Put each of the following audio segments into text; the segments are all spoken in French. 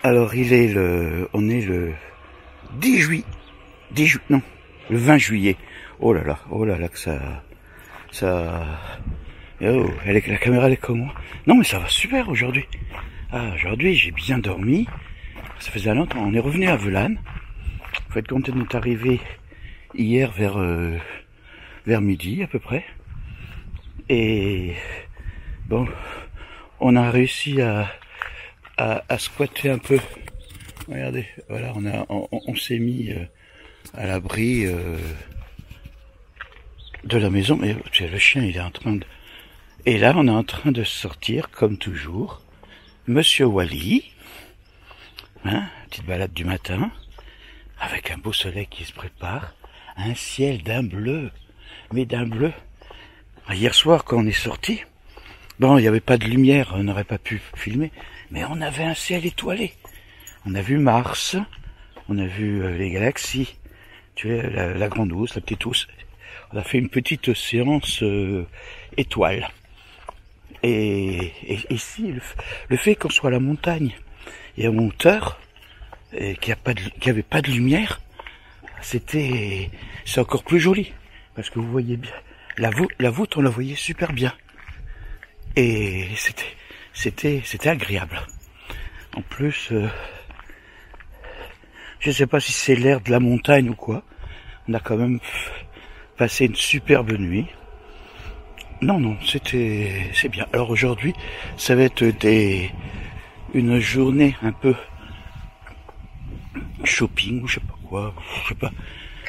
Alors on est le 10 juillet, non, le 20 juillet. Oh là là que oh, la caméra elle est comme moi. Non mais ça va super aujourd'hui. Ah, aujourd'hui j'ai bien dormi. Ça faisait longtemps. On est revenu à Velane. Vous faites compte, on est arrivé hier vers midi à peu près. Et bon, on a réussi à squatter un peu. Regardez, voilà, on s'est mis à l'abri de la maison. Mais le chien, il est en train de... Et là, on est en train de sortir, comme toujours, Monsieur Wally. Hein, petite balade du matin, avec un beau soleil qui se prépare, un ciel d'un bleu, mais d'un bleu. Hier soir, quand on est sorti, bon, il n'y avait pas de lumière, on n'aurait pas pu filmer, mais on avait un ciel étoilé. On a vu Mars, on a vu les galaxies, tu vois, la grande ours, la petite ours. On a fait une petite séance étoile. Et ici, le fait qu'on soit à la montagne et à hauteur, et qu'il n'y avait pas de lumière, c'est encore plus joli. Parce que vous voyez bien, la voûte, on la voyait super bien. Et c'était agréable. En plus, je ne sais pas si c'est l'air de la montagne ou quoi. On a quand même passé une superbe nuit. Non, c'est bien. Alors aujourd'hui, ça va être une journée un peu shopping ou je sais pas quoi, je sais pas.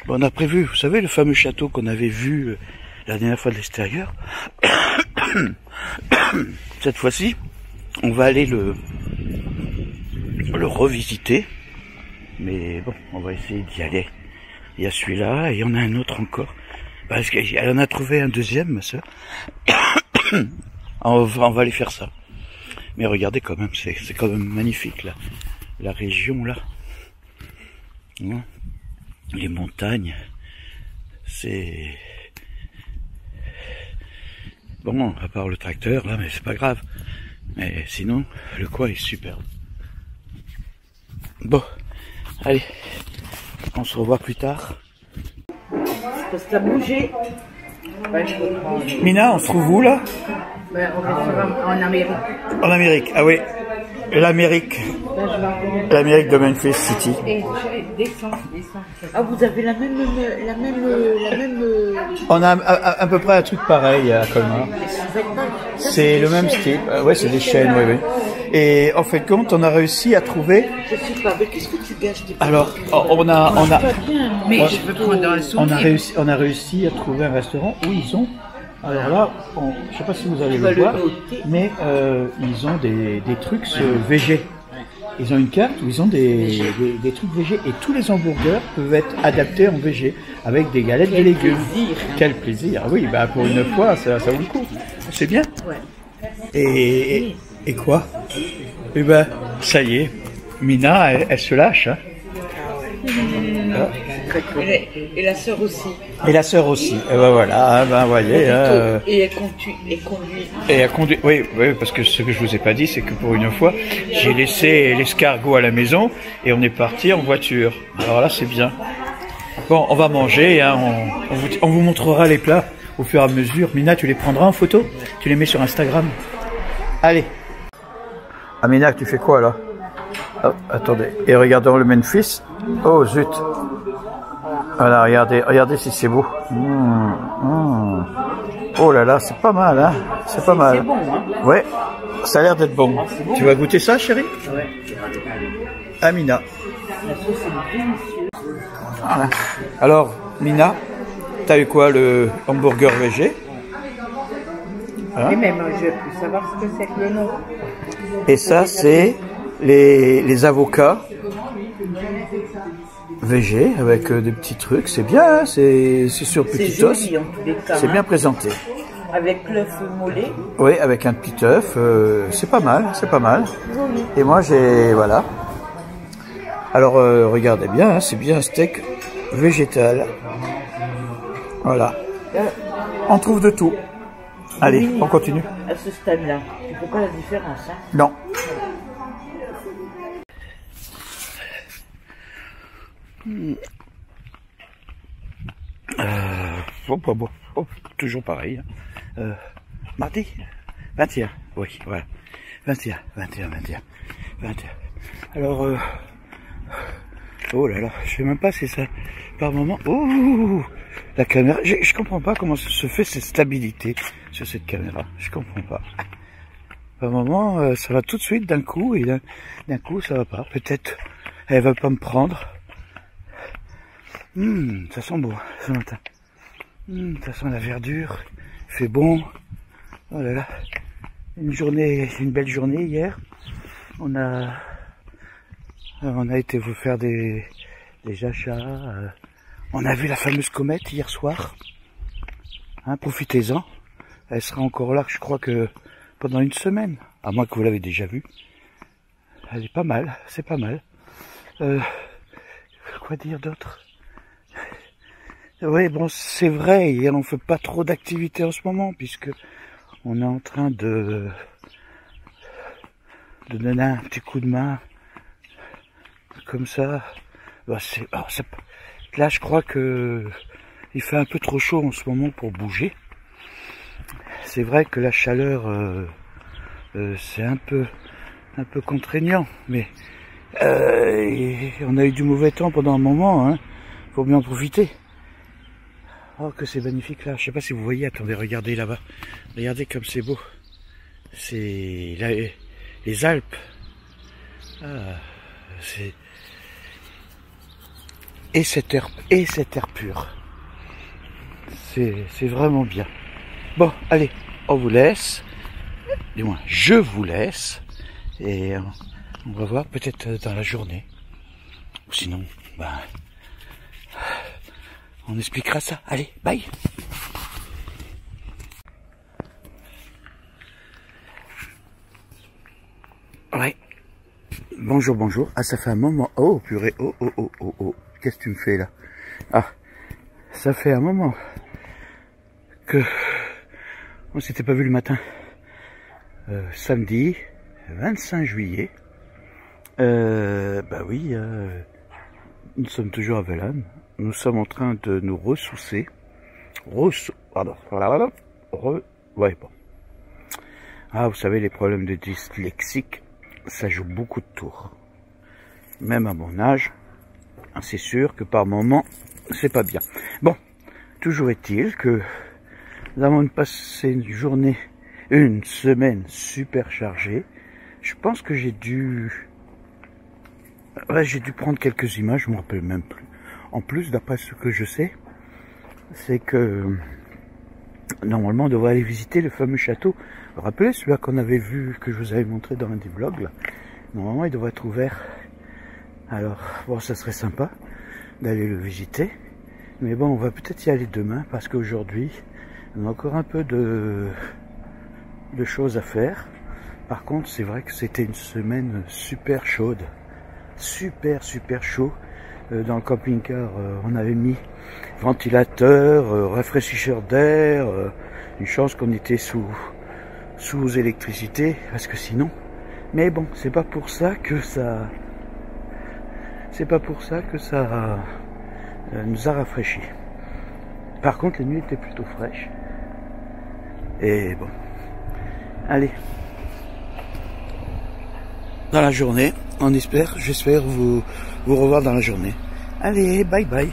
Bon, on a prévu, vous savez, le fameux château qu'on avait vu la dernière fois de l'extérieur. Cette fois-ci, on va aller le revisiter. Mais bon, on va essayer d'y aller. Il y a celui-là et il y en a un autre encore. Parce qu'elle en a trouvé un deuxième, ma soeur. on va aller faire ça. Mais regardez quand même, c'est quand même magnifique là. La région là. Ouais. Les montagnes. C'est... Bon, à part le tracteur là, mais c'est pas grave. Mais sinon, le coin est superbe. Bon, allez. On se revoit plus tard. Parce que ça a bougé. Ouais, Mina, on se trouve où là? Ouais, on va en Amérique. En Amérique, ah oui. L'Amérique. L'Amérique de Memphis City. Et descends. Ah, vous avez la même. On a à peu près un truc pareil à Colmar. C'est le même style. Ouais, c'est des chaînes, oui. Et en fait, compte, on a réussi à trouver. Je sais pas, mais qu'est-ce que tu gâches? Alors, on a réussi à trouver un restaurant où ils ont. Alors là, je sais pas si vous allez le voir, mais ils ont des trucs végé. Ils ont une carte où ils ont des trucs végé et tous les hamburgers peuvent être adaptés en végé avec des galettes de légumes. Quel plaisir! Oui, bah pour une fois, ça vaut le coup. C'est bien. Ouais. Et quoi? Eh ben, ça y est, Mina, elle se lâche. Hein. Et la sœur aussi. Et la sœur aussi. Et ben voilà, ben voyez. Et elle conduit. Et elle conduit. Oui, parce que ce que je vous ai pas dit, c'est que pour une fois, j'ai laissé l'escargot à la maison et on est parti en voiture. Alors là, c'est bien. Bon, on va manger. Hein, on vous montrera les plats au fur et à mesure. Mina, tu les prendras en photo? Tu les mets sur Instagram? Allez. Amina, tu fais quoi là? Oh, attendez. Et regardons le Memphis. Oh zut. Voilà, regardez si c'est beau. Oh là là, c'est pas mal, hein. C'est pas mal. C'est bon, hein. Ouais, ça a l'air d'être bon. Bon. Tu vas goûter ça, chérie? Ouais. Amina. La sauce est délicieuse. Voilà. Alors, Mina, t'as eu quoi, le hamburger végé? Et même, je veux plus savoir ce que c'est que le nom. Et ça, c'est les avocats végé avec des petits trucs. C'est bien, hein, c'est sur petit os. C'est bien présenté. Avec l'œuf mollet. Oui, avec un petit œuf. C'est pas mal, c'est pas mal. Joli. Et moi, voilà. Alors, regardez bien, hein, c'est bien un steak végétal. Voilà. On trouve de tout. Allez, oui, on continue. À ce stade-là, tu ne vois pas la différence, hein? Non. Toujours pareil. Mardi 21, oui, voilà. 21. Alors, oh là là, je sais même pas si ça, par moment, oh, la caméra, je comprends pas comment se fait cette stabilité sur cette caméra, je comprends pas. Par moment, ça va tout de suite d'un coup, et d'un coup, ça va pas. Peut-être, elle va pas me prendre. Ça sent beau, ce matin. Ça sent la verdure, il fait bon. Oh là là, une belle journée hier. On a été vous faire des achats. On a vu la fameuse comète hier soir. Hein, profitez-en. Elle sera encore là, je crois que pendant une semaine. À moins que vous l'avez déjà vue. Elle est pas mal, c'est pas mal. Quoi dire d'autre? Oui, bon, c'est vrai, et on fait pas trop d'activités en ce moment, puisque on est en train de donner un petit coup de main, comme ça. Bah, là, je crois que il fait un peu trop chaud en ce moment pour bouger. C'est vrai que la chaleur, c'est un peu contraignant, mais on a eu du mauvais temps pendant un moment, hein. Faut bien en profiter. Oh, que c'est magnifique là. Je sais pas si vous voyez. Attendez, regardez là-bas. Regardez comme c'est beau. C'est les Alpes. Ah, c'est et cet air pur. C'est vraiment bien. Bon, allez, on vous laisse. Du moins, je vous laisse. Et on va voir peut-être dans la journée. Ou sinon, ben, on expliquera ça. Allez, bye. Ouais. Bonjour. Ah, ça fait un moment. Oh, purée. Oh. Qu'est-ce que tu me fais là? Ah, ça fait un moment que on s'était pas vu le matin. Samedi 25 juillet. Bah oui, nous sommes toujours à Velan. Nous sommes en train de nous ressourcer. Ouais, bon. Ah, vous savez, les problèmes de dyslexique, ça joue beaucoup de tours. Même à mon âge, c'est sûr que par moment, c'est pas bien. Bon, toujours est-il que nous avons passé une semaine super chargée. Je pense que j'ai dû prendre quelques images, je me rappelle même plus. En plus, d'après ce que je sais, c'est que normalement on devrait aller visiter le fameux château. Vous vous rappelez celui-là qu'on avait vu, que je vous avais montré dans un des vlogs là. Normalement il devrait être ouvert. Alors bon, ça serait sympa d'aller le visiter. Mais bon, on va peut-être y aller demain parce qu'aujourd'hui on a encore un peu de choses à faire. Par contre, c'est vrai que c'était une semaine super chaude. Super chaud. Dans le camping-car, on avait mis ventilateur, rafraîchisseur d'air. Une chance qu'on était sous électricité, parce que sinon. Mais bon, c'est pas pour ça que ça nous a rafraîchi. Par contre, les nuits étaient plutôt fraîches. Et bon, allez. Dans la journée, j'espère vous revoir dans la journée. Allez, bye bye.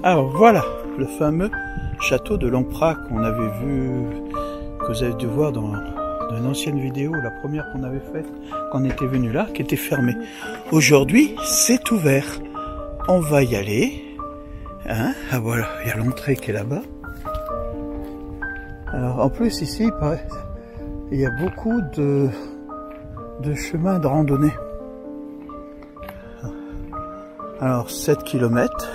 Alors voilà, le fameux château de Lomprat qu'on avait vu, que vous avez dû voir dans une ancienne vidéo, la première qu'on avait faite quand on était venu là, qui était fermée. Aujourd'hui, c'est ouvert. On va y aller. Hein? Ah voilà, il y a l'entrée qui est là-bas. Alors en plus ici, il y a beaucoup de chemins de randonnée. Alors 7 km,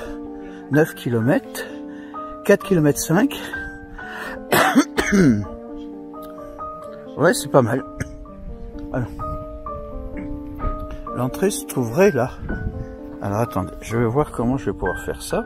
9 km, 4 km 5. Ouais, c'est pas mal. Alors, l'entrée se trouverait là. Alors attendez, je vais voir comment je vais pouvoir faire ça.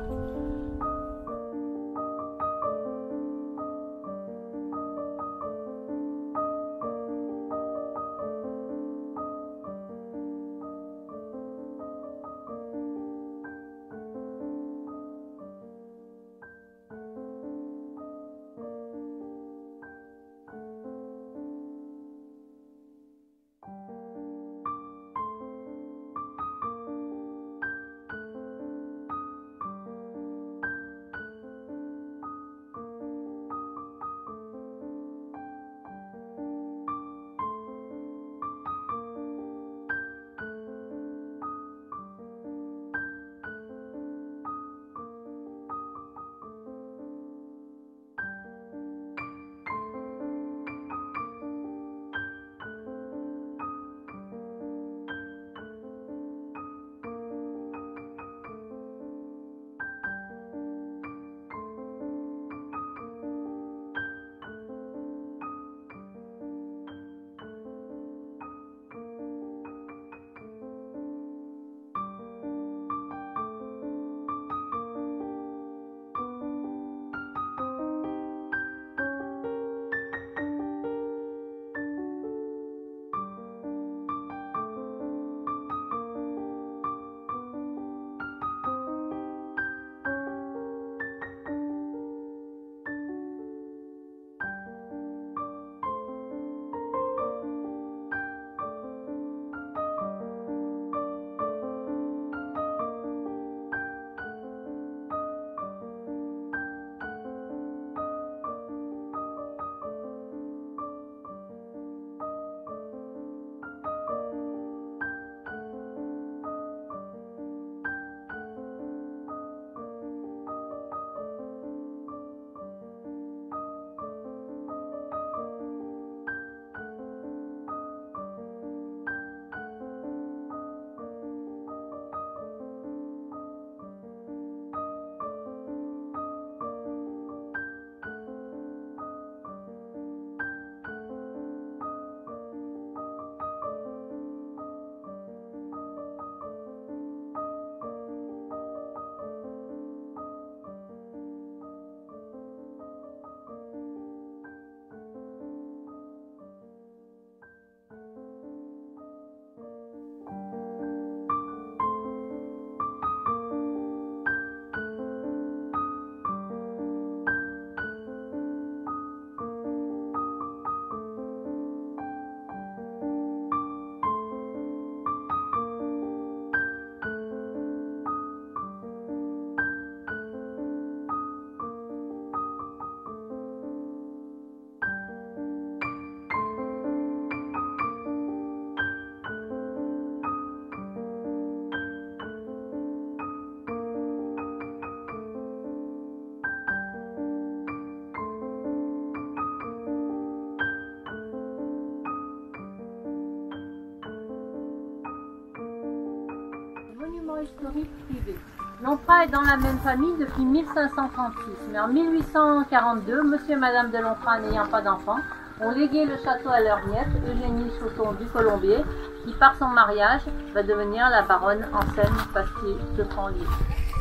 Historique privé. Lomprat est dans la même famille depuis 1536, mais en 1842, monsieur et madame de Lomprat, n'ayant pas d'enfants, ont légué le château à leur nièce, Eugénie Chausson du Colombier, qui par son mariage va devenir la baronne Anselme Pastier de Franlier.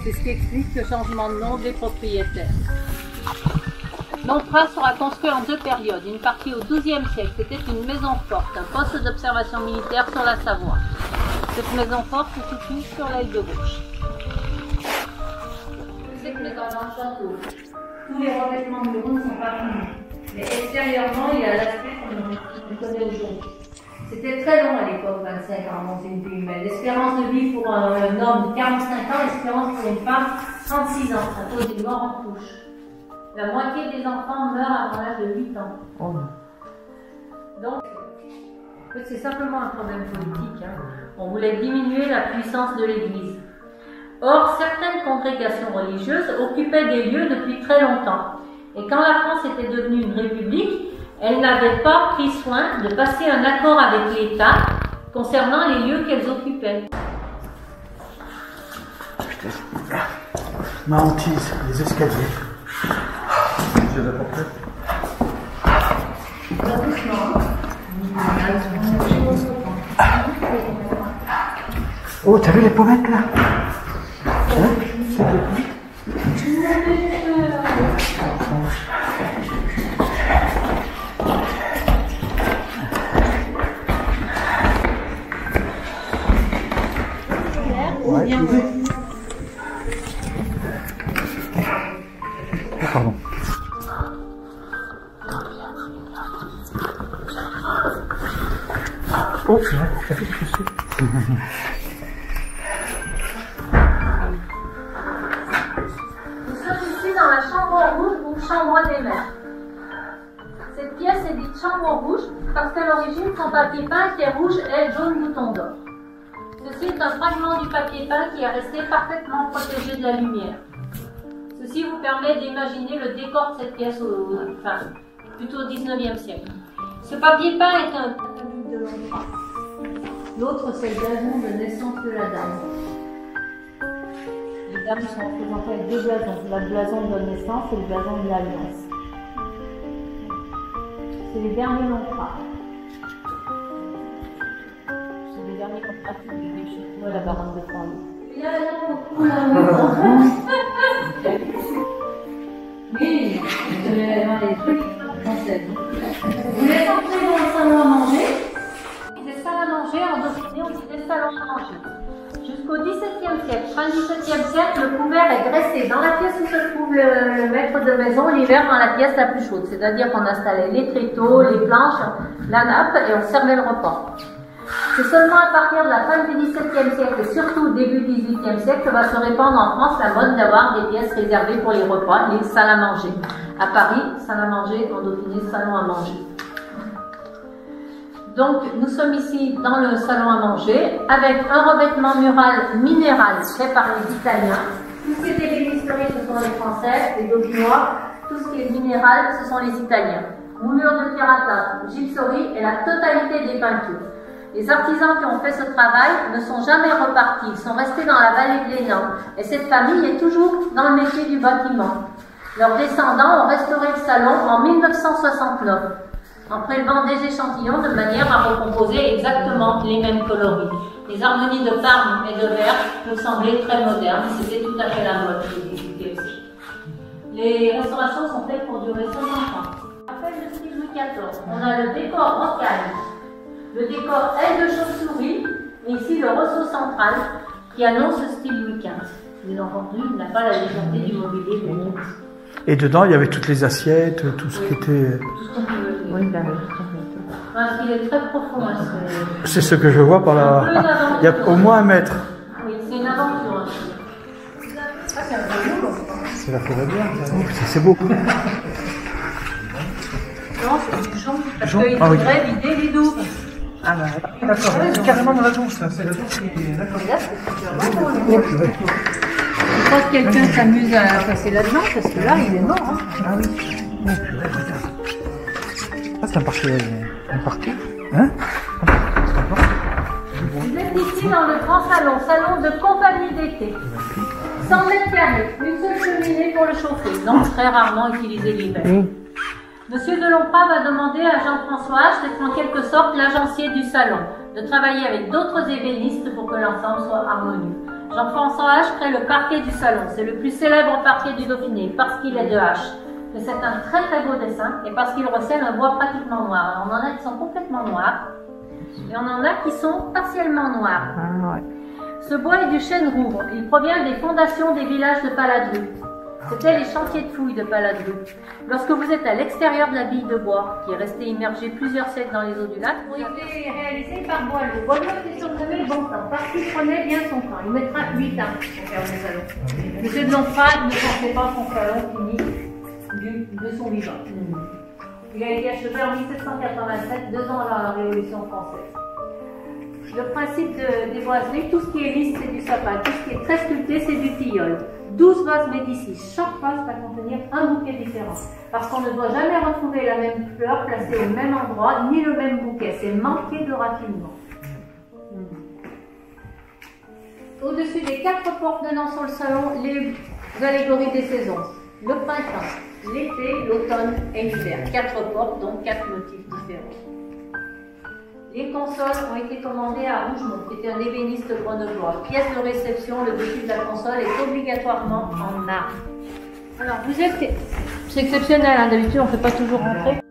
C'est ce qui explique le changement de nom des propriétaires. Lomprat sera construit en deux périodes. Une partie au XIIe siècle, c'était une maison forte, un poste d'observation militaire sur la Savoie. Cette maison forte se situe sur l'aile de gauche. Cette maison dans le château, tous les revêtements de murs ne sont pas finis. Mais extérieurement, il y a l'aspect qu'on connaît aujourd'hui. C'était très long à l'époque, 25 ans, monter une vie humaine. L'espérance de vie pour un homme, 45 ans, l'espérance pour une femme, 36 ans, à cause d'une mort en couche. La moitié des enfants meurent avant l'âge de 8 ans. Oh non. Donc, en fait, c'est simplement un problème politique. Hein. On voulait diminuer la puissance de l'Église. Or, certaines congrégations religieuses occupaient des lieux depuis très longtemps. Et quand la France était devenue une république, elles n'avaient pas pris soin de passer un accord avec l'État concernant les lieux qu'elles occupaient. Ma hantise, les escaliers. Je vais apporter. Oh, t'as vu les pommettes là? Hein? Ouais. Pardon. Oh, ça fait quelque chose. Nous sommes ici dans la chambre rouge ou chambre des mères. Cette pièce est dite chambre rouge parce qu'à l'origine, son papier peint était rouge et jaune bouton d'or. Ceci est un fragment du papier peint qui est resté parfaitement protégé de la lumière. Ceci vous permet d'imaginer le décor de cette pièce, plutôt au 19e siècle. Ce papier peint est un papier de l'enfant. L'autre, c'est le blason de naissance de la dame. Les dames sont représentées avec deux blasons, le blason de naissance et le blason de l'alliance. C'est les derniers contrats. C'est les derniers contrats qui ont chez moi, la baronne de Flandre. Il y a beaucoup Oui, les trucs français. Vous laissez entrer dans le salon à manger. Des salles à manger, en Dauphiné, on disait salon à manger. Jusqu'au XVIIe siècle, fin XVIIe siècle, le couvert est dressé dans la pièce où se trouve le maître de maison, l'hiver dans la pièce la plus chaude. C'est-à-dire qu'on installait les tréteaux, les planches, la nappe et on servait le repas. C'est seulement à partir de la fin du XVIIe siècle et surtout début du XVIIIe siècle que va se répandre en France la mode d'avoir des pièces réservées pour les repas, les salles à manger. À Paris, salle à manger, en Dauphiné, salon à manger. Donc, nous sommes ici dans le salon à manger avec un revêtement mural minéral fait par les Italiens. Tout ce qui est ébénisterie, ce sont les Français, les Dauphinois. Tout ce qui est minéral, ce sont les Italiens. Moulure de pirata, gypserie et la totalité des peintures. Les artisans qui ont fait ce travail ne sont jamais repartis, ils sont restés dans la vallée de l'Hénan. Et cette famille est toujours dans le métier du bâtiment. Leurs descendants ont restauré le salon en 1969, en prélevant des échantillons de manière à recomposer exactement les mêmes coloris. Les harmonies de Parme et de Vert nous semblaient très modernes, c'était tout à fait la mode qui existait aussi. Les restaurations sont faites pour durer 50 ans. On appelle le style Louis XIV. On a le décor rocaille, le décor aile de chauve-souris, et ici le ressaut central qui annonce le style Louis XV. Bien entendu, il n'a pas la légèreté du mobilier de Louis XV. Et dedans, il y avait toutes les assiettes, tout ce qui était... Tout ce qu'on peut. Oui, ben oui. Parce qu'il est très profond. Hein, C'est ce que je vois par la... Il y a au moins 1 mètre. Oui, c'est une aventure. C'est la forêt verte. C'est beau. Non, c'est du jonc, parce Jonc, qu'il ah oui. faudrait vider les douves. Ah bah, D'accord, c'est carrément dans la douche, ça. C'est la douche qui est... D'accord. Et là, c'est sûr. Je crois que quelqu'un s'amuse à passer là-dedans, parce que là, il est mort. Hein. ah oui. Oh, purée, regarde. Ah, c'est un parquet. Un parquet. Hein? Vous êtes ici dans le grand salon, salon de compagnie d'été. 100 mètres carrés, une seule cheminée pour le chauffer, donc très rarement utilisé l'hiver. Monsieur Delomprat va demander à Jean-François H d'être en quelque sorte l'agencier du salon, de travailler avec d'autres ébénistes pour que l'ensemble soit harmonieux. Jean-François H crée le parquet du salon, c'est le plus célèbre parquet du Dauphiné, parce qu'il est de H. Mais c'est un très très beau dessin, et parce qu'il recèle un bois pratiquement noir. Alors, on en a qui sont complètement noirs, et on en a qui sont partiellement noirs. Ah ouais. Ce bois est du chêne rouvre, il provient des fondations des villages de Paladru. C'était les chantiers de fouilles de Paladru. Lorsque vous êtes à l'extérieur de la bille de bois, qui est restée immergée plusieurs siècles dans les eaux du lac, ont été réalisés par Boileau. Boileau était surnommé le bon temps, parce qu'il prenait bien son temps. Il mettra 8 ans pour faire le salon. Monsieur de Longprat ne pensait pas son salon fini de son vivant. Il a été achevé en 1787, 2 ans avant la Révolution française. Le principe des boiseries, tout ce qui est lisse, c'est du sapin. Tout ce qui est très sculpté, c'est du tilleul. 12 vases Médicis. Chaque vase va contenir un bouquet différent. Parce qu'on ne doit jamais retrouver la même fleur placée au même endroit, ni le même bouquet. C'est manquer de raffinement. Au-dessus des 4 portes donnant sur le salon, les allégories des saisons. Le printemps, l'été, l'automne et l'hiver. 4 portes, donc 4 motifs différents. Les consoles ont été commandées à Rougemont, qui était un ébéniste grenoblois. Pièce de réception, le dessus de la console est obligatoirement en arme. Alors, vous êtes... C'est exceptionnel, hein, d'habitude on ne fait pas toujours rentrer.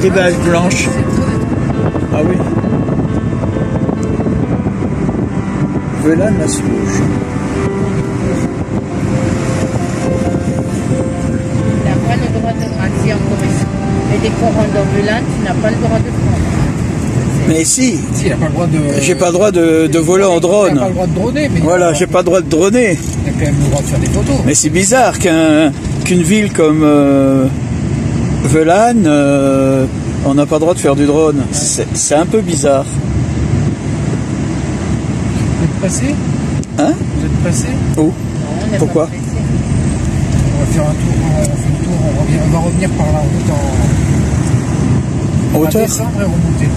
Des vaches blanches. Ah oui. Voilà la souche. Tu n'as pas le droit de grandir encore ici. Mais des corons d'ambulance, tu n'as pas le droit de prendre. Mais si. Si, il n'a pas le droit de... J'ai pas le droit de voler en drone. Il n'a pas le droit de droner. Mais voilà, j'ai pas le droit de droner. Il a quand même le droit de faire des photos. Mais c'est bizarre qu'une ville comme Velane, on n'a pas le droit de faire du drone. C'est un peu bizarre. Vous êtes pressé? Hein? Vous êtes pressé? Où? Non, on n'est Pourquoi? pas pressé. On va faire un tour, on fait le tour, on va revenir par la route En hauteur? descendre et remonter.